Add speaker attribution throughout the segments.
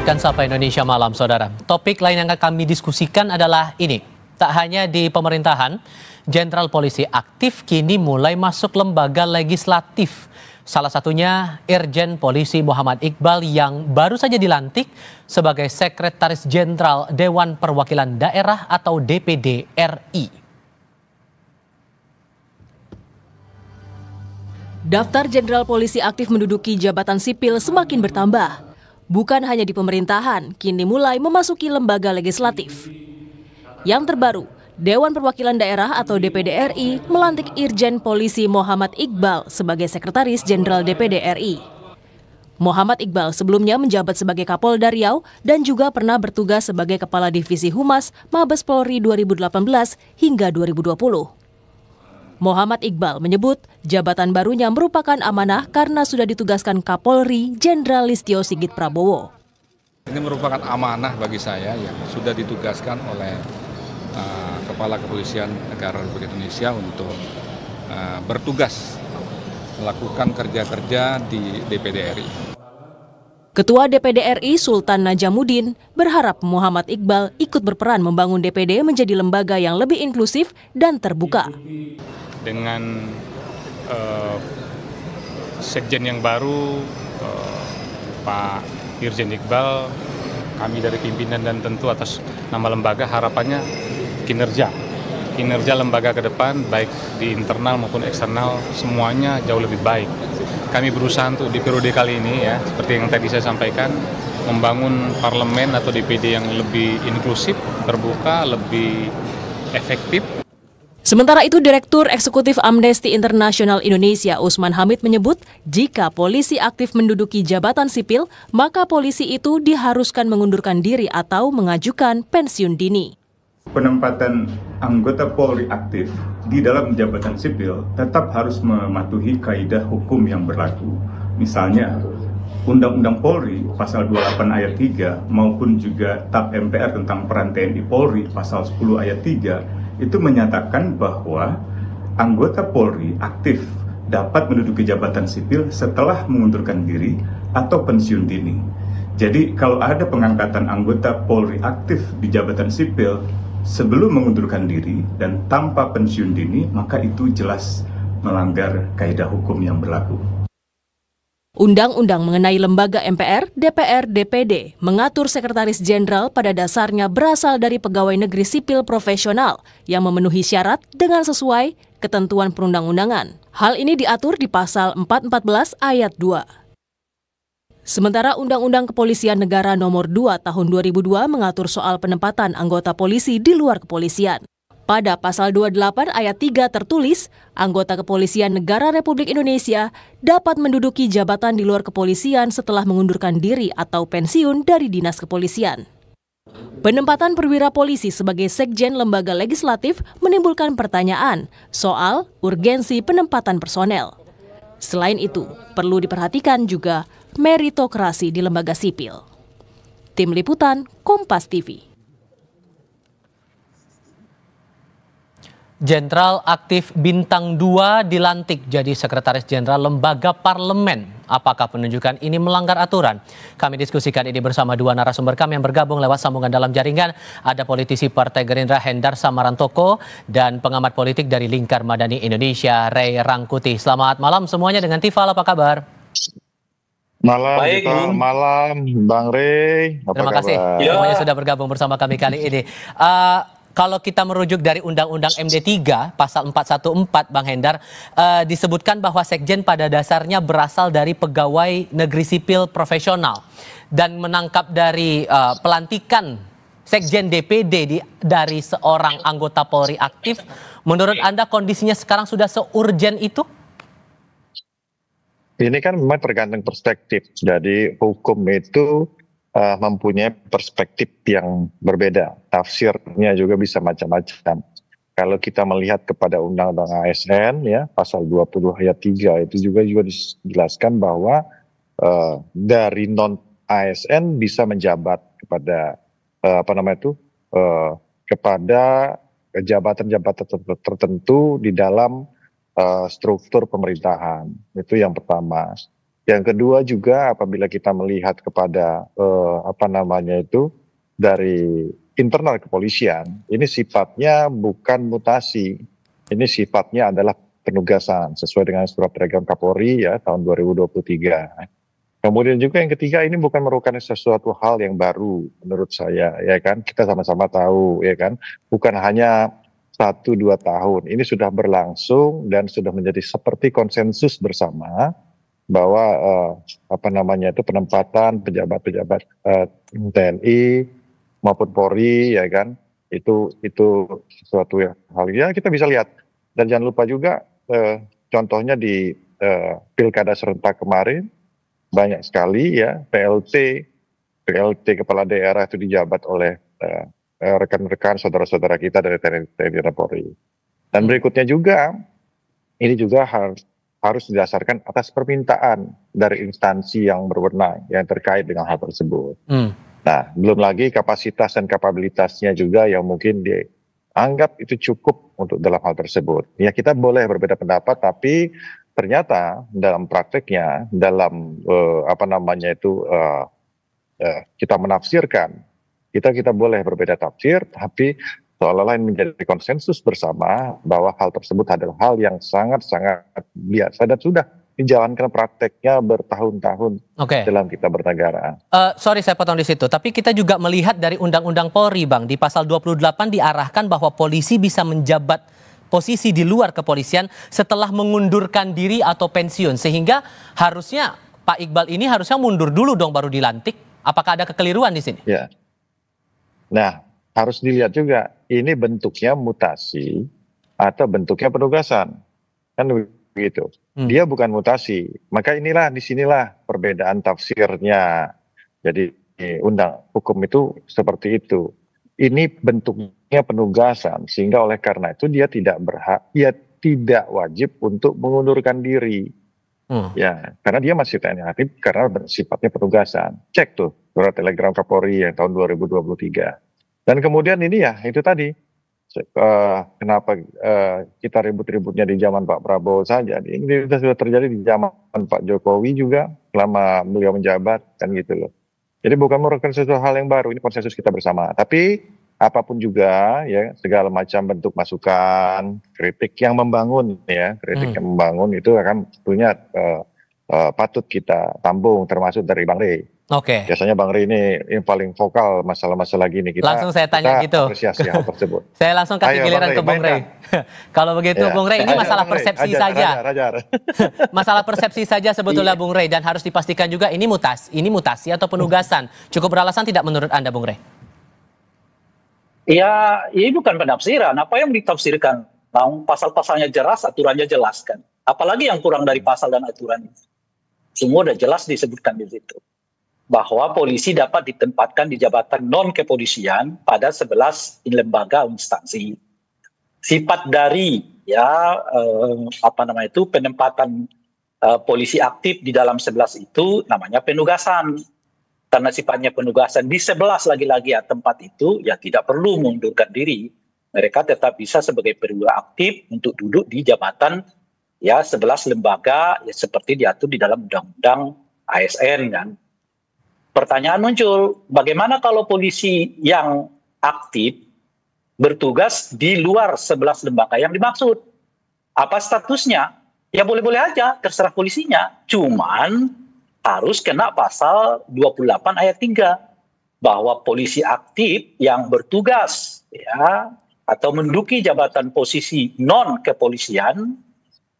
Speaker 1: Kan Sapa Indonesia Malam, Saudara. Topik lain yang akan kami diskusikan adalah ini. Tak hanya di pemerintahan, Jenderal Polisi aktif kini mulai masuk lembaga legislatif. Salah satunya Irjen Polisi Muhammad Iqbal yang baru saja dilantik sebagai Sekretaris Jenderal Dewan Perwakilan Daerah atau DPD RI.
Speaker 2: Daftar Jenderal Polisi aktif menduduki jabatan sipil semakin bertambah. Bukan hanya di pemerintahan, kini mulai memasuki lembaga legislatif. Yang terbaru, Dewan Perwakilan Daerah atau DPD RI melantik Irjen Polisi Muhammad Iqbal sebagai Sekretaris Jenderal DPD RI. Muhammad Iqbal sebelumnya menjabat sebagai Kapolda Riau dan juga pernah bertugas sebagai Kepala Divisi Humas Mabes Polri 2018 hingga 2020. Muhammad Iqbal menyebut jabatan barunya merupakan amanah karena sudah ditugaskan Kapolri Jenderal Listio Sigit Prabowo.
Speaker 3: Ini merupakan amanah bagi saya yang sudah ditugaskan oleh Kepala Kepolisian Negara Republik Indonesia untuk bertugas melakukan kerja-kerja di DPD RI.
Speaker 2: Ketua DPD RI Sultan Najamuddin berharap Muhammad Iqbal ikut berperan membangun DPD menjadi lembaga yang lebih inklusif dan terbuka.
Speaker 4: Dengan Sekjen yang baru, Pak Irjen Iqbal, kami dari pimpinan dan tentu atas nama lembaga harapannya kinerja lembaga ke depan baik di internal maupun eksternal semuanya jauh lebih baik. Kami berusaha untuk di periode kali ini ya, seperti yang tadi saya sampaikan, membangun parlemen atau DPD yang lebih inklusif, terbuka, lebih efektif.
Speaker 2: Sementara itu, Direktur Eksekutif Amnesty International Indonesia Usman Hamid menyebut jika polisi aktif menduduki jabatan sipil, maka polisi itu diharuskan mengundurkan diri atau mengajukan pensiun dini.
Speaker 5: Penempatan anggota Polri aktif di dalam jabatan sipil tetap harus mematuhi kaidah hukum yang berlaku. Misalnya, Undang-Undang Polri pasal 28 ayat 3 maupun juga TAP MPR tentang peran TNI Polri pasal 10 ayat 3 itu menyatakan bahwa anggota Polri aktif dapat menduduki jabatan sipil setelah mengundurkan diri atau pensiun dini. Jadi kalau ada pengangkatan anggota Polri aktif di jabatan sipil sebelum mengundurkan diri dan tanpa pensiun dini, maka itu jelas melanggar kaidah hukum yang berlaku.
Speaker 2: Undang-undang mengenai lembaga MPR, DPR, DPD mengatur sekretaris jenderal pada dasarnya berasal dari pegawai negeri sipil profesional yang memenuhi syarat dengan sesuai ketentuan perundang-undangan. Hal ini diatur di pasal 414 ayat 2. Sementara Undang-Undang Kepolisian Negara Nomor 2 Tahun 2002 mengatur soal penempatan anggota polisi di luar kepolisian. Pada pasal 28 ayat 3 tertulis, anggota Kepolisian Negara Republik Indonesia dapat menduduki jabatan di luar kepolisian setelah mengundurkan diri atau pensiun dari dinas kepolisian. Penempatan perwira polisi sebagai sekjen lembaga legislatif menimbulkan pertanyaan soal urgensi penempatan personel. Selain itu, perlu diperhatikan juga meritokrasi di lembaga sipil. Tim Liputan, Kompas TV.
Speaker 1: Jenderal aktif bintang 2 dilantik jadi Sekretaris Jenderal Lembaga Parlemen. Apakah penunjukan ini melanggar aturan? Kami diskusikan ini bersama dua narasumber kami yang bergabung lewat sambungan dalam jaringan. Ada politisi Partai Gerindra Hendar Samarantoko dan pengamat politik dari Lingkar Madani Indonesia Ray Rangkuti. Selamat malam semuanya, dengan Tifal apa kabar?
Speaker 6: Malam,
Speaker 7: baik,
Speaker 6: malam Bang Ray.
Speaker 1: Terima kasih semuanya sudah bergabung bersama kami kali ini. Kalau kita merujuk dari Undang-Undang MD3 pasal 414 Bang Hendar, disebutkan bahwa sekjen pada dasarnya berasal dari pegawai negeri sipil profesional dan menangkap dari pelantikan sekjen DPD dari seorang anggota Polri aktif. Menurut Anda kondisinya sekarang sudah seurgen itu?
Speaker 6: Ini kan memang tergantung perspektif. Jadi hukum itu mempunyai perspektif yang berbeda. Tafsirnya juga bisa macam-macam. Kalau kita melihat kepada Undang-Undang ASN ya, pasal 20 ayat 3 itu juga dijelaskan bahwa dari non ASN bisa menjabat kepada kepada jabatan-jabatan tertentu di dalam struktur pemerintahan. Itu yang pertama. Yang kedua juga apabila kita melihat kepada dari internal kepolisian, ini sifatnya bukan mutasi, ini sifatnya adalah penugasan sesuai dengan surat telegram Kapolri ya tahun 2023. Kemudian juga yang ketiga, ini bukan merupakan sesuatu hal yang baru menurut saya, ya kan? Kita sama-sama tahu, ya kan? Bukan hanya 1-2 tahun, ini sudah berlangsung dan sudah menjadi seperti konsensus bersama bahwa penempatan pejabat-pejabat TNI maupun Polri, ya kan? Itu sesuatu hal ya kita bisa lihat. Dan jangan lupa juga contohnya di pilkada serentak kemarin, banyak sekali ya PLT kepala daerah itu dijabat oleh rekan-rekan saudara-saudara kita dari TNI dan Polri. Dan berikutnya juga ini juga harus didasarkan atas permintaan dari instansi yang berwenang yang terkait dengan hal tersebut. Nah, belum lagi kapasitas dan kapabilitasnya juga yang mungkin dianggap itu cukup untuk dalam hal tersebut. Ya kita boleh berbeda pendapat, tapi ternyata dalam prakteknya, dalam kita menafsirkan, kita boleh berbeda tafsir, tapi seolah-olah ini menjadi konsensus bersama bahwa hal tersebut adalah hal yang sangat-sangat biasa dan sudah dijalankan prakteknya bertahun-tahun dalam kita bernegara.
Speaker 1: Sorry saya potong di situ, tapi kita juga melihat dari Undang-Undang Polri, Bang, di pasal 28 diarahkan bahwa polisi bisa menjabat posisi di luar kepolisian setelah mengundurkan diri atau pensiun, sehingga harusnya Pak Iqbal ini harusnya mundur dulu dong baru dilantik. Apakah ada kekeliruan di sini?
Speaker 6: Ya. Nah, harus dilihat juga ini bentuknya mutasi atau bentuknya penugasan, kan begitu. Dia bukan mutasi, maka disinilah perbedaan tafsirnya. Jadi undang hukum itu seperti itu. Ini bentuknya penugasan, sehingga oleh karena itu dia tidak tidak wajib untuk mengundurkan diri. Ya, karena dia masih TNI aktif karena sifatnya penugasan. Cek tuh surat telegram Kapolri yang tahun 2023. Dan kemudian ini ya itu tadi, kenapa kita ribut-ributnya di zaman Pak Prabowo saja. Ini sudah terjadi di zaman Pak Jokowi juga selama beliau menjabat, kan gitu loh. Jadi bukan merupakan sesuatu hal yang baru, ini konsensus kita bersama. Tapi apapun juga ya, segala macam bentuk masukan, kritik yang membangun ya, kritik yang membangun itu akan tentunya patut kita tampung, termasuk dari Bang Rey. Biasanya Bang Rey ini yang paling vokal masalah-masalah gini.
Speaker 1: Langsung saya tanya gitu.
Speaker 6: Apresiasi hal tersebut.
Speaker 1: Saya langsung kasih giliran ke Bung Rey. Kalau begitu ya. Bung Rey, ini masalah persepsi saja. Masalah persepsi saja sebetulnya Bung Rey, dan harus dipastikan juga ini mutasi atau penugasan. Cukup beralasan tidak menurut Anda Bung Rey?
Speaker 7: Ya, ini bukan penafsiran. Apa yang ditafsirkan? Pasal-pasalnya jelas, aturannya jelas kan. Apalagi yang kurang dari pasal dan aturan itu. Semua udah jelas disebutkan di situ. Bahwa polisi dapat ditempatkan di jabatan non-kepolisian pada 11 lembaga instansi. Sifat dari penempatan polisi aktif di dalam 11 itu namanya penugasan. Karena sifatnya penugasan di 11 lagi-lagi tempat itu ya tidak perlu mengundurkan diri. Mereka tetap bisa sebagai perwira aktif untuk duduk di jabatan 11 lembaga seperti diatur di dalam undang-undang ASN kan. Pertanyaan muncul, bagaimana kalau polisi yang aktif bertugas di luar 11 lembaga yang dimaksud? Apa statusnya? Ya boleh-boleh aja, terserah polisinya. Cuman harus kena pasal 28 ayat 3. Bahwa polisi aktif yang bertugas atau menduduki jabatan posisi non-kepolisian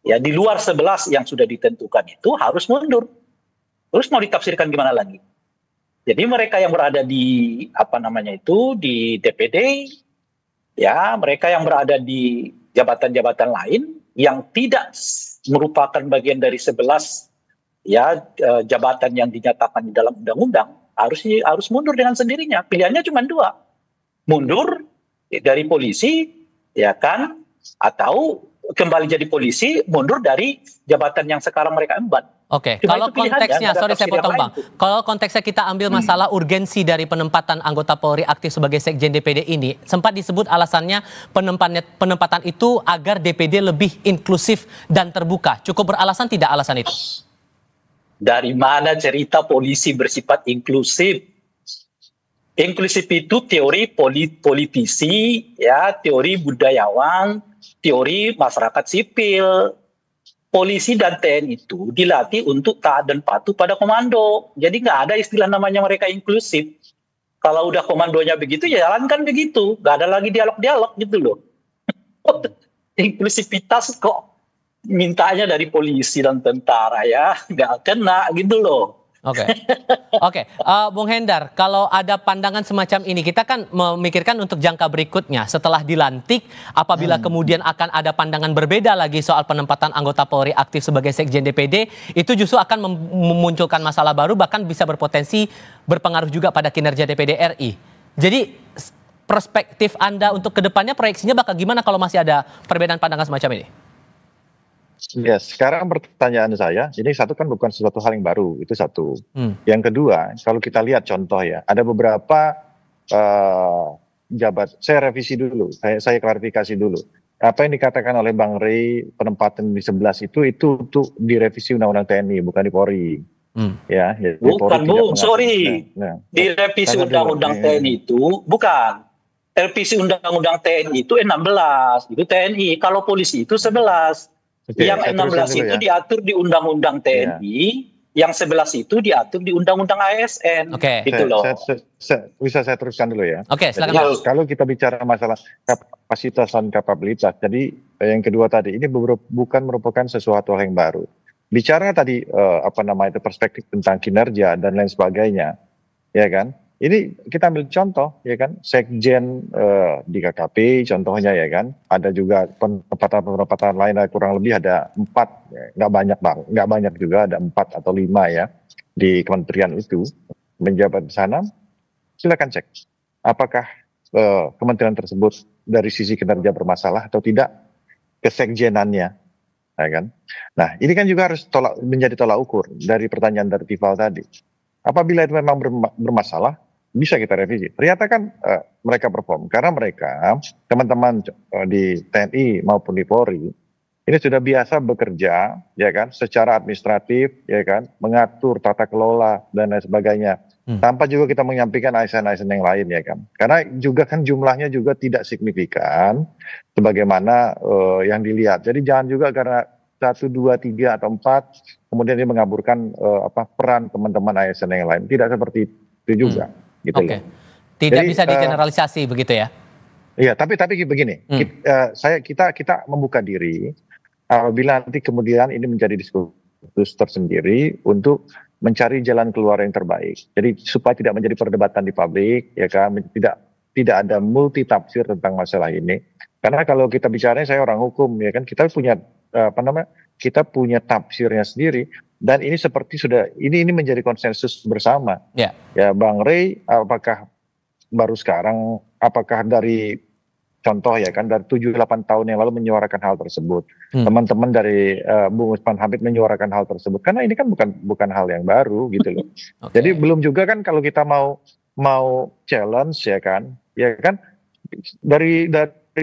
Speaker 7: di luar 11 yang sudah ditentukan itu harus mundur. Terus mau ditafsirkan gimana lagi? Jadi mereka yang berada di di DPD, mereka yang berada di jabatan-jabatan lain yang tidak merupakan bagian dari 11 jabatan yang dinyatakan di dalam undang-undang harus mundur dengan sendirinya. Pilihannya cuma 2, mundur dari polisi, atau kembali jadi polisi, mundur dari jabatan yang sekarang mereka emban.
Speaker 1: Kalau konteksnya, sorry saya potong Bang. Kalau konteksnya kita ambil masalah urgensi dari penempatan anggota Polri aktif sebagai Sekjen DPD ini, sempat disebut alasannya penempatan itu agar DPD lebih inklusif dan terbuka. Cukup beralasan tidak alasan itu?
Speaker 7: Dari mana cerita polisi bersifat inklusif? Inklusif itu teori politisi, ya, teori budayawan, teori masyarakat sipil. Polisi dan TNI itu dilatih untuk taat dan patuh pada komando. Jadi nggak ada istilah namanya mereka inklusif. Kalau udah komandonya begitu, ya jalankan begitu. Nggak ada lagi dialog-dialog gitu loh. Inklusivitas kok mintanya dari polisi dan tentara, ya nggak kena gitu loh.
Speaker 1: Oke. Bung Hendar, kalau ada pandangan semacam ini, kita kan memikirkan untuk jangka berikutnya setelah dilantik, apabila kemudian akan ada pandangan berbeda lagi soal penempatan anggota Polri aktif sebagai Sekjen DPD, itu justru akan memunculkan masalah baru, bahkan bisa berpotensi berpengaruh juga pada kinerja DPD RI. Jadi perspektif Anda untuk kedepannya, proyeksinya bakal gimana kalau masih ada perbedaan pandangan semacam ini?
Speaker 6: Ya, sekarang pertanyaan saya, ini satu kan bukan sesuatu hal yang baru, itu satu. Yang kedua, kalau kita lihat contoh ya, ada beberapa saya revisi dulu, saya klarifikasi dulu. Apa yang dikatakan oleh Bang Rey, penempatan di 11 itu untuk direvisi Undang-Undang TNI, bukan di Polri. Ya,
Speaker 7: bukan Bung, sorry. Direvisi Undang-Undang TNI itu, bukan. Revisi Undang-Undang TNI itu 16, itu TNI. Kalau polisi itu 11. Yang 16 itu diatur di Undang-Undang TNI, yang 11 itu diatur di Undang-Undang ASN. Gitu loh.
Speaker 6: Bisa saya teruskan dulu ya.
Speaker 1: Silakan.
Speaker 6: Kalau kita bicara masalah kapasitas dan kapabilitas, jadi yang kedua tadi ini bukan merupakan sesuatu hal yang baru. Bicara tadi perspektif tentang kinerja dan lain sebagainya, ya kan? Ini kita ambil contoh, ya kan, Sekjen di KKP contohnya, ya kan, ada juga penempatan lain kurang lebih ada 4, ya, nggak banyak juga, ada 4 atau 5 ya di kementerian itu menjabat di sana. Silakan cek apakah kementerian tersebut dari sisi kinerja bermasalah atau tidak, kesekjenannya, ya kan. Nah, ini kan juga harus menjadi tolak ukur dari pertanyaan dari Tifal tadi. Apabila itu memang bermasalah, bisa kita revisi. Ternyata kan mereka perform karena mereka teman-teman di TNI maupun di Polri ini sudah biasa bekerja, ya kan, secara administratif, ya kan, mengatur tata kelola dan lain sebagainya. Tanpa juga kita menyampaikan ASN-ASN yang lain, ya kan. Karena juga kan jumlahnya juga tidak signifikan sebagaimana yang dilihat. Jadi jangan juga karena 1, 2, 3 atau 4 kemudian dia mengaburkan peran teman-teman ASN yang lain. Tidak seperti itu juga. Gitu loh.
Speaker 1: Tidak jadi, bisa digeneralisasi begitu ya?
Speaker 6: Iya, tapi begini, kita membuka diri apabila nanti kemudian ini menjadi diskursus tersendiri untuk mencari jalan keluar yang terbaik. Jadi supaya tidak menjadi perdebatan di publik, ya kan, tidak ada multi tafsir tentang masalah ini. Karena kalau kita bicaranya, saya orang hukum, ya kan, kita punya kita punya tafsirnya sendiri. Dan ini seperti ini menjadi konsensus bersama. Ya Bang Rey, apakah baru sekarang, apakah dari contoh, ya kan, dari 7-8 tahun yang lalu menyuarakan hal tersebut. Teman-teman dari Bung Usman Hamid menyuarakan hal tersebut. Karena ini kan bukan hal yang baru gitu loh. Jadi belum juga kan kalau kita mau challenge, ya kan dari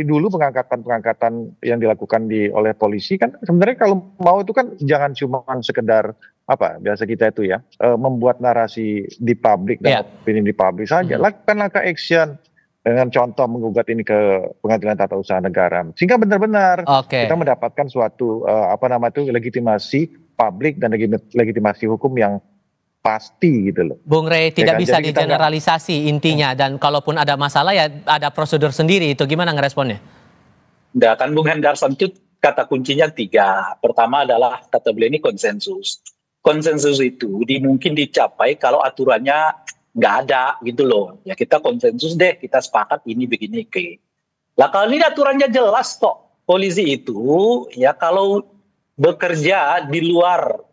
Speaker 6: dulu pengangkatan yang dilakukan oleh polisi kan sebenarnya kalau mau itu kan jangan cuma sekedar biasa kita itu ya membuat narasi di publik dan opini di publik saja. Lakukan langkah action dengan contoh menggugat ini ke Pengadilan Tata Usaha Negara sehingga benar-benar kita mendapatkan suatu legitimasi publik dan legitimasi hukum yang pasti gitu loh.
Speaker 1: Bung Rey, tidak bisa digeneralisasi intinya, dan kalaupun ada masalah ya ada prosedur sendiri, itu gimana ngeresponnya?
Speaker 7: Nah, kan Bung Hendar itu kata kuncinya 3. Pertama adalah kata beliau ini konsensus. Konsensus itu mungkin dicapai kalau aturannya nggak ada gitu loh. Ya kita konsensus deh, kita sepakat ini begini ke. Lah kalau ini aturannya jelas kok. Polisi itu ya kalau bekerja di luar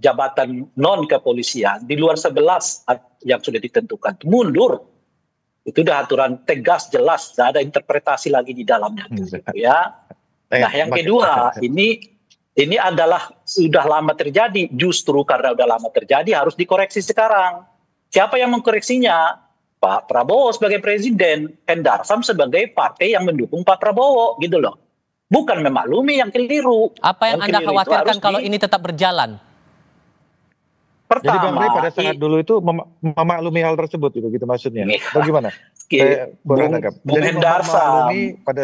Speaker 7: jabatan non kepolisian, di luar 11 yang sudah ditentukan, mundur. Itu udah aturan tegas, jelas, tidak ada interpretasi lagi di dalamnya. Gitu, ya. Nah, yang kedua, ini adalah sudah lama terjadi. Justru karena sudah lama terjadi harus dikoreksi sekarang. Siapa yang mengkoreksinya? Pak Prabowo sebagai presiden, Hendarsam sebagai partai yang mendukung Pak Prabowo, gitu loh. Bukan memaklumi yang keliru.
Speaker 1: Apa yang Anda khawatirkan kalau ini tetap berjalan?
Speaker 6: Jadi Bang Rey
Speaker 7: Pertama,
Speaker 6: pada saat dulu itu memaklumi hal tersebut gitu maksudnya.
Speaker 7: Iya.
Speaker 6: Bagaimana? Saya kurang
Speaker 7: Bung,
Speaker 6: nangkap.
Speaker 7: Bung
Speaker 6: Jadi
Speaker 7: Hendar
Speaker 6: memaklumi
Speaker 7: Sam,
Speaker 6: pada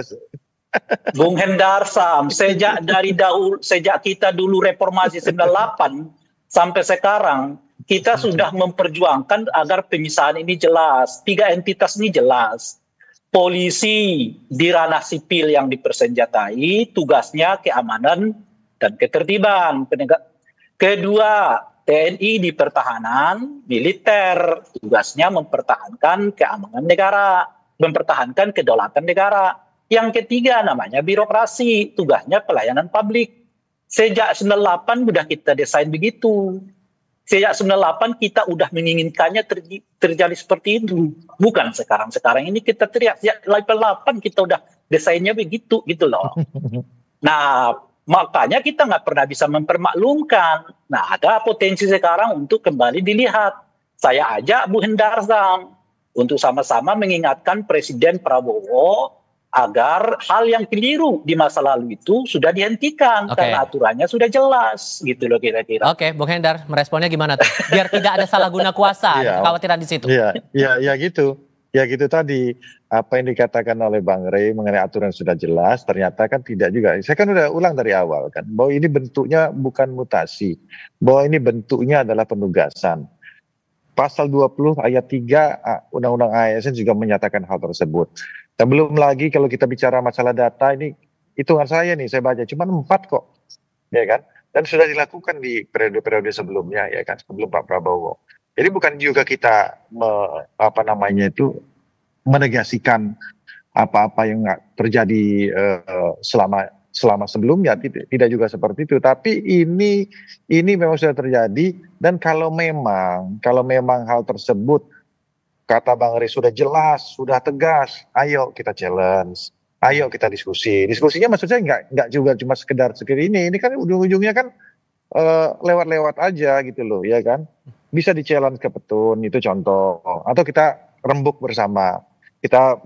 Speaker 7: Bung Hendar Sam, sejak kita dulu reformasi 98 sampai sekarang, kita sudah memperjuangkan agar pemisahan ini jelas. 3 entitas ini jelas. Polisi di ranah sipil yang dipersenjatai, tugasnya keamanan dan ketertiban. Kedua, TNI di pertahanan, militer, tugasnya mempertahankan keamanan negara, mempertahankan kedaulatan negara. Yang ketiga namanya birokrasi, tugasnya pelayanan publik. Sejak 98 sudah kita desain begitu. Sejak 98 kita udah menginginkannya terjadi seperti itu. Bukan sekarang. Sekarang ini kita teriak. Sejak 98 kita udah desainnya begitu gitu loh. Nah, makanya kita nggak pernah bisa mempermaklumkan. Nah, ada potensi sekarang untuk kembali dilihat. Saya ajak Bu Hendar Sam untuk sama-sama mengingatkan Presiden Prabowo agar hal yang keliru di masa lalu itu sudah dihentikan karena aturannya sudah jelas gitu loh kira-kira.
Speaker 1: Oke, Bung Hendar, meresponnya gimana tuh? Biar tidak ada salah guna kuasa, ada kekhawatiran di situ.
Speaker 6: Iya gitu. Ya gitu tadi, apa yang dikatakan oleh Bang Rey mengenai aturan sudah jelas, ternyata kan tidak juga. Saya kan udah ulang dari awal kan, bahwa ini bentuknya bukan mutasi, bahwa ini bentuknya adalah penugasan. Pasal 20 ayat 3 Undang-Undang ASN juga menyatakan hal tersebut. Dan belum lagi kalau kita bicara masalah data ini, hitungan saya nih, saya baca cuma 4 kok, ya kan? Dan sudah dilakukan di periode-periode sebelumnya, ya kan, sebelum Pak Prabowo. Jadi bukan juga kita menegasikan apa-apa yang terjadi selama sebelumnya, tidak juga seperti itu. Tapi ini memang sudah terjadi, dan kalau memang hal tersebut kata Bang Rey sudah jelas, sudah tegas, ayo kita challenge, ayo kita diskusi. Diskusinya maksud saya nggak juga cuma sekedar ini kan ujung-ujungnya kan lewat-lewat aja gitu loh, ya kan? Bisa di challenge ke petun, itu contoh. Atau kita rembuk bersama, kita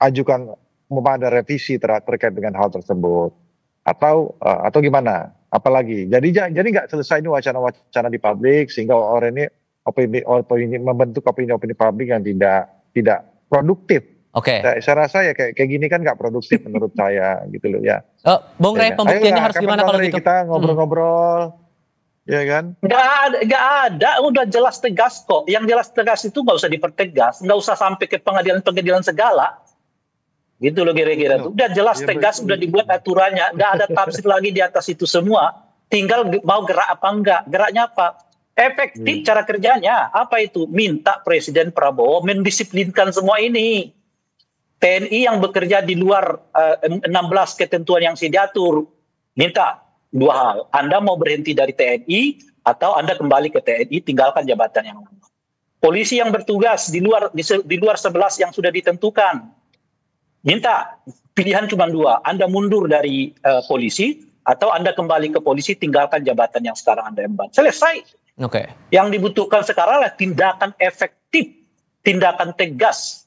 Speaker 6: ajukan ada revisi terkait dengan hal tersebut. Atau gimana? Apalagi? Jadi nggak selesai ini wacana-wacana di publik sehingga orang ini membentuk opini publik yang tidak produktif.
Speaker 1: Oke.
Speaker 6: Saya rasa ya kayak gini kan nggak produktif menurut saya gitu loh ya.
Speaker 1: Bung Rey, pembuktiannya harus gimana kalau gitu?
Speaker 6: Kita ngobrol-ngobrol, ya kan?
Speaker 7: Nggak ada, udah jelas tegas kok. Yang jelas tegas itu nggak usah dipertegas, nggak usah sampai ke pengadilan segala. Gitu loh kira-kira tuh. Udah jelas tegas, udah dibuat aturannya, nggak ada tafsir lagi di atas itu semua. Tinggal mau gerak apa enggak, geraknya apa? Efektif cara kerjanya, apa itu? Minta Presiden Prabowo mendisiplinkan semua ini. TNI yang bekerja di luar 16 ketentuan yang sudah diatur, minta 2 hal. Anda mau berhenti dari TNI atau Anda kembali ke TNI, tinggalkan jabatan yang lama. Polisi yang bertugas di luar 11 yang sudah ditentukan, minta pilihan cuma 2. Anda mundur dari polisi atau Anda kembali ke polisi, tinggalkan jabatan yang sekarang Anda emban. Selesai.
Speaker 1: Oke.
Speaker 7: Yang dibutuhkan sekarang adalah tindakan efektif, tindakan tegas,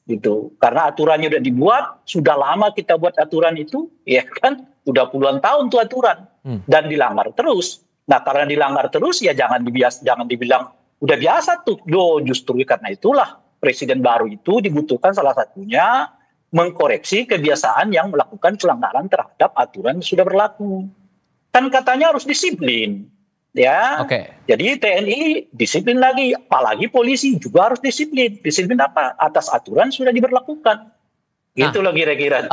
Speaker 7: gitu. Karena aturannya udah dibuat, sudah lama kita buat aturan itu, ya kan? Udah puluhan tahun tuh aturan, dan dilanggar terus. Nah, karena dilanggar terus, ya jangan dibilang udah biasa tuh. Justru karena itulah presiden baru itu dibutuhkan salah satunya mengkoreksi kebiasaan yang melakukan pelanggaran terhadap aturan yang sudah berlaku. Kan katanya harus disiplin. Ya, Jadi TNI disiplin lagi, apalagi polisi juga harus disiplin. Disiplin apa? Atas aturan sudah diberlakukan. Gitu loh kira-kira.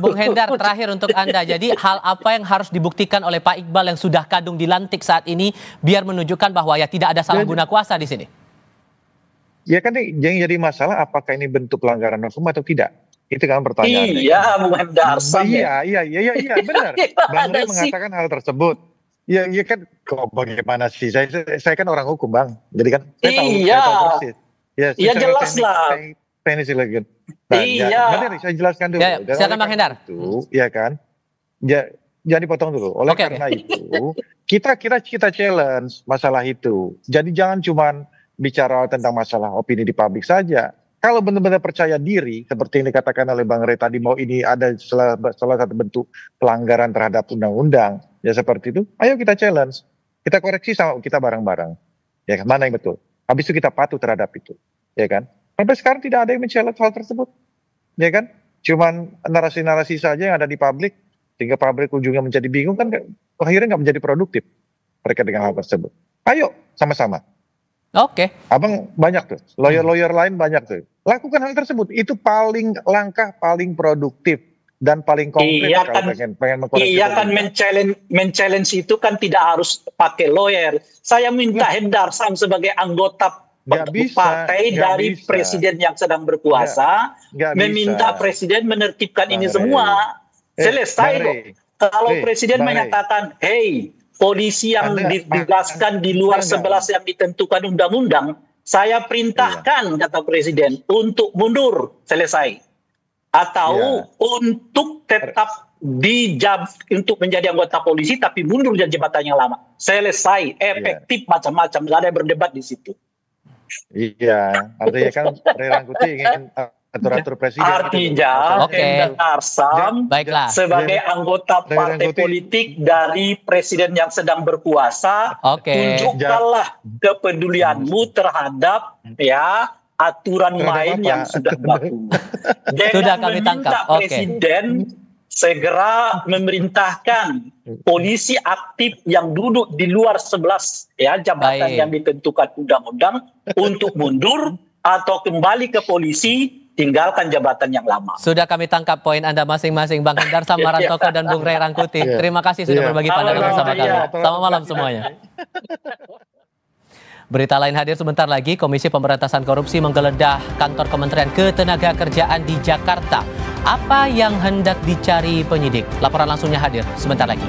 Speaker 1: Bung Hendar, terakhir untuk Anda. Jadi hal apa yang harus dibuktikan oleh Pak Iqbal yang sudah kadung dilantik saat ini biar menunjukkan bahwa ya tidak ada salah guna kuasa di sini?
Speaker 6: Ya kan yang jadi masalah apakah ini bentuk pelanggaran hukum atau tidak? Itu kan pertanyaannya.
Speaker 7: Iya, Bung Hendar.
Speaker 6: Iya, benar. Bang Rey mengatakan hal tersebut. Ya kan, kok bagaimana sih? Saya kan orang hukum, Bang. Jadi kan saya tahu persis.
Speaker 7: Iya jelas lah.
Speaker 6: Teknis lagi.
Speaker 7: Iya.
Speaker 6: Saya jelaskan dulu.
Speaker 1: Silakan Bang Hendar.
Speaker 6: Itu, ya kan. Jangan dipotong dulu. Oleh karena itu, kita challenge masalah itu. Jadi jangan cuma bicara tentang masalah opini di publik saja. Kalau benar-benar percaya diri, seperti yang dikatakan oleh Bang Rey tadi, mau ini ada salah satu bentuk pelanggaran terhadap undang-undang, ya seperti itu, ayo kita challenge, kita koreksi sama kita bareng-bareng. Ya kan? Mana yang betul? Habis itu kita patuh terhadap itu, ya kan? Sampai sekarang tidak ada yang men-challenge hal tersebut, ya kan? Cuman narasi-narasi saja yang ada di publik, sehingga publik ujungnya menjadi bingung kan, akhirnya nggak menjadi produktif mereka dengan hal tersebut. Ayo sama-sama.
Speaker 1: Oke.
Speaker 6: Abang banyak tuh, lawyer-lawyer lain banyak tuh. Lakukan hal tersebut, itu paling langkah paling produktif dan paling konkret
Speaker 7: Iya
Speaker 6: kalau
Speaker 7: kan,
Speaker 6: pengen mengkoreksi.
Speaker 7: iya kan men-challenge itu kan tidak harus pakai lawyer. Saya minta Hendar Sam sebagai anggota partai dari presiden yang sedang berkuasa, meminta presiden menertibkan ini semua. Selesai loh. Kalau presiden menyatakan, hey, polisi yang ditugaskan di luar 11 yang ditentukan undang-undang, saya perintahkan, kata presiden, untuk mundur, selesai. Atau untuk tetap untuk menjadi anggota polisi tapi mundur dari jabatan yang lama. Selesai, efektif, macam-macam, nggak ada yang berdebat di situ.
Speaker 6: Iya, artinya kan Ray Rangkuti ingin atur-atur presiden.
Speaker 7: Artinya, Hendar Sam sebagai anggota partai politik dari presiden yang sedang berkuasa, tunjukkanlah kepedulianmu terhadap aturan main yang sudah baku.
Speaker 1: Sudah kami tangkap.
Speaker 7: Presiden segera memerintahkan polisi aktif yang duduk di luar 11 jabatan yang ditentukan undang-undang untuk mundur atau kembali ke polisi, tinggalkan jabatan yang lama.
Speaker 1: Sudah kami tangkap poin Anda masing-masing, Bang Hendar Sam Marantoko dan Bung Ray Rangkuti. Terima kasih sudah berbagi pandangan bersama kami. Selamat malam semuanya. Berita lain hadir sebentar lagi. Komisi Pemberantasan Korupsi menggeledah kantor Kementerian Ketenagakerjaan di Jakarta. Apa yang hendak dicari penyidik? Laporan langsungnya hadir sebentar lagi.